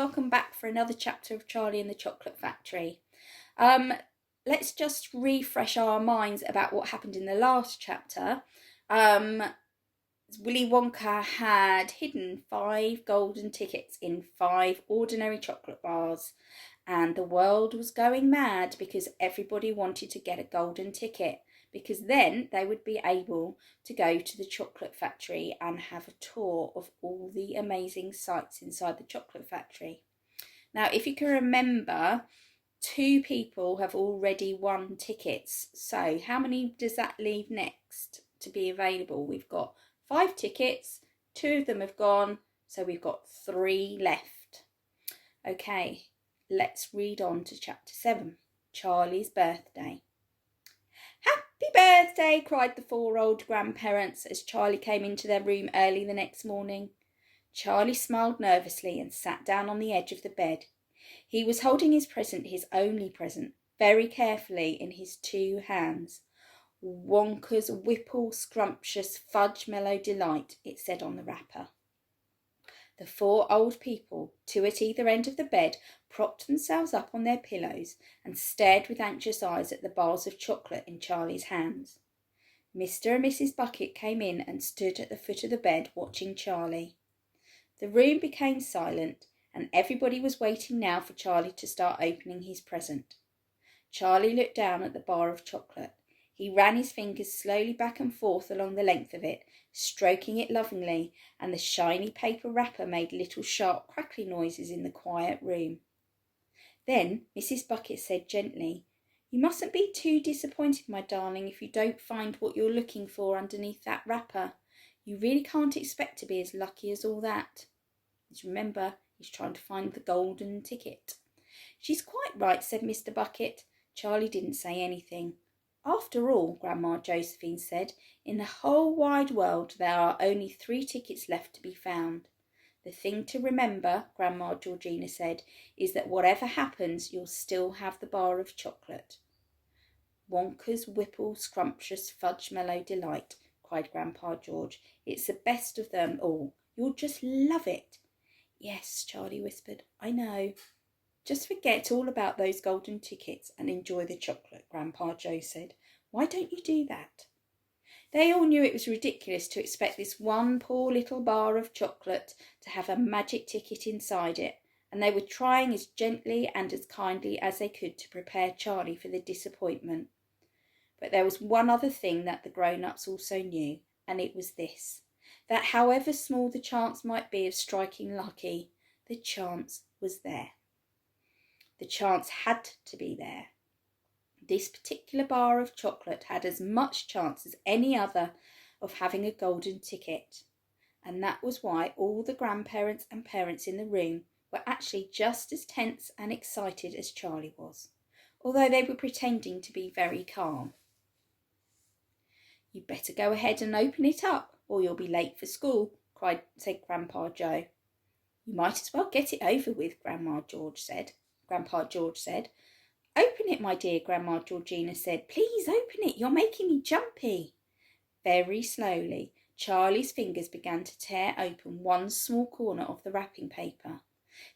Welcome back for another chapter of Charlie and the Chocolate Factory. Let's just refresh our minds about what happened in the last chapter. Willy Wonka had hidden 5 golden tickets in 5 ordinary chocolate bars, and the world was going mad because everybody wanted to get a golden ticket, because then they would be able to go to the chocolate factory and have a tour of all the amazing sights inside the chocolate factory. Now, if you can remember, 2 people have already won tickets. So how many does that leave next to be available? We've got 5 tickets, 2 of them have gone, so we've got 3 left. Okay, let's read on to chapter 7, Charlie's birthday. Happy birthday, cried the 4 old grandparents as Charlie came into their room early the next morning. Charlie smiled nervously and sat down on the edge of the bed. He was holding his present, his only present, very carefully in his 2 hands. Wonka's Whipple Scrumptious Fudge Mellow Delight, it said on the wrapper. The 4 old people, 2 at either end of the bed, propped themselves up on their pillows and stared with anxious eyes at the bars of chocolate in Charlie's hands. Mr. and Mrs. Bucket came in and stood at the foot of the bed watching Charlie. The room became silent, and everybody was waiting now for Charlie to start opening his present. Charlie looked down at the bar of chocolate. He ran his fingers slowly back and forth along the length of it, stroking it lovingly, and the shiny paper wrapper made little sharp crackling noises in the quiet room. Then Mrs. Bucket said gently, "You mustn't be too disappointed, my darling, if you don't find what you're looking for underneath that wrapper. You really can't expect to be as lucky as all that." Just remember, he's trying to find the golden ticket. "She's quite right," said Mr. Bucket. Charlie didn't say anything. "After all," Grandma Josephine said, "in the whole wide world there are only 3 tickets left to be found. The thing to remember," Grandma Georgina said, "is that whatever happens, you'll still have the bar of chocolate." "Wonka's Whipple Scrumptious Fudge Mellow Delight," cried Grandpa George. "It's the best of them all. You'll just love it." "Yes," Charlie whispered, "I know." "Just forget all about those golden tickets and enjoy the chocolate," Grandpa Joe said. "Why don't you do that?" They all knew it was ridiculous to expect this one poor little bar of chocolate to have a magic ticket inside it, and they were trying as gently and as kindly as they could to prepare Charlie for the disappointment. But there was one other thing that the grown-ups also knew, and it was this, that however small the chance might be of striking lucky, the chance was there. The chance had to be there. This particular bar of chocolate had as much chance as any other of having a golden ticket, and that was why all the grandparents and parents in the room were actually just as tense and excited as Charlie was, although they were pretending to be very calm. "You'd better go ahead and open it up, or you'll be late for school," said Grandpa Joe. "You might as well get it over with," Grandpa George said. "Open it, my dear," Grandma Georgina said. "Please open it. You're making me jumpy." Very slowly, Charlie's fingers began to tear open one small corner of the wrapping paper.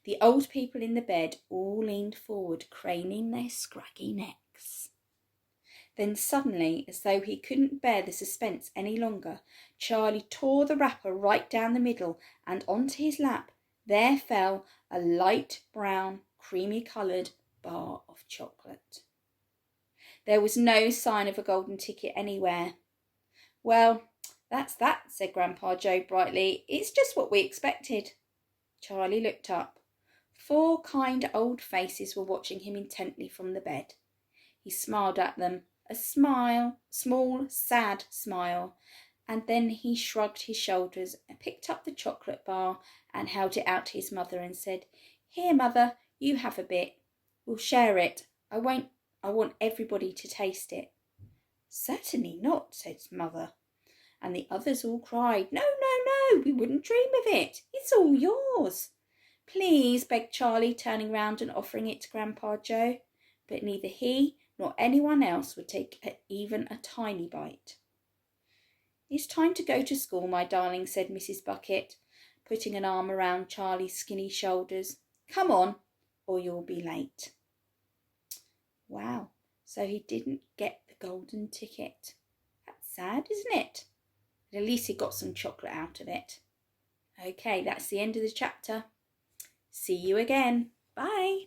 The old people in the bed all leaned forward, craning their scraggy necks. Then suddenly, as though he couldn't bear the suspense any longer, Charlie tore the wrapper right down the middle, and onto his lap there fell a light brown, creamy-coloured bar of chocolate. There was no sign of a golden ticket anywhere. "Well, that's that," said Grandpa Joe brightly. "It's just what we expected." Charlie looked up. 4 kind old faces were watching him intently from the bed. He smiled at them, a small, sad smile, and then he shrugged his shoulders and picked up the chocolate bar and held it out to his mother and said, "Here, Mother, you have a bit. We'll share it. I want everybody to taste it." "Certainly not," said Mother. And the others all cried, "No, no, no, we wouldn't dream of it. It's all yours." "Please," begged Charlie, turning round and offering it to Grandpa Joe. But neither he nor anyone else would take even a tiny bite. "It's time to go to school, my darling," said Mrs. Bucket, putting an arm around Charlie's skinny shoulders. Come on, or you'll be late. Wow, so he didn't get the golden ticket. That's sad, isn't it? But at least he got some chocolate out of it. Okay, that's the end of the chapter. See you again. Bye.